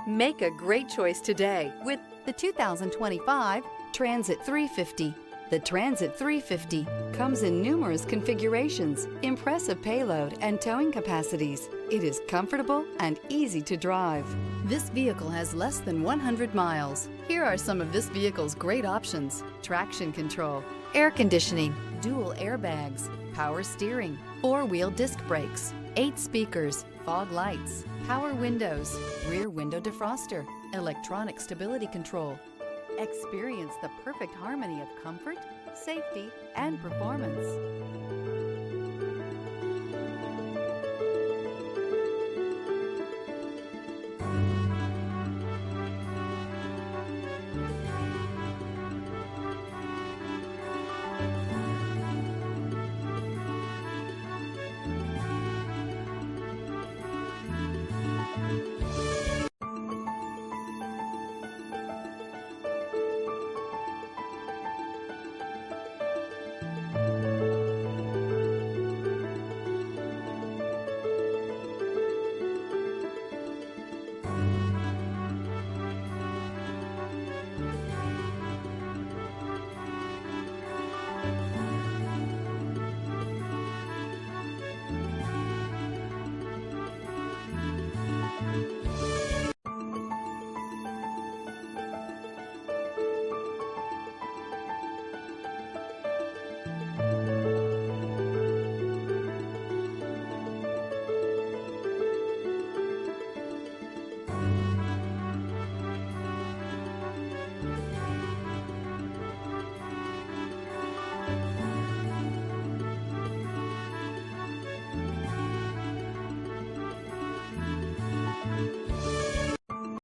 Make a great choice today with the 2025 Transit-350. The Transit-350 comes in numerous configurations, impressive payload, and towing capacities. It is comfortable and easy to drive. This vehicle has less than 100 miles. Here are some of this vehicle's great options: traction control, air conditioning, dual airbags, power steering, four-wheel disc brakes, 8 speakers, fog lights, power windows, rear window defroster, electronic stability control. Experience the perfect harmony of comfort, safety, and performance.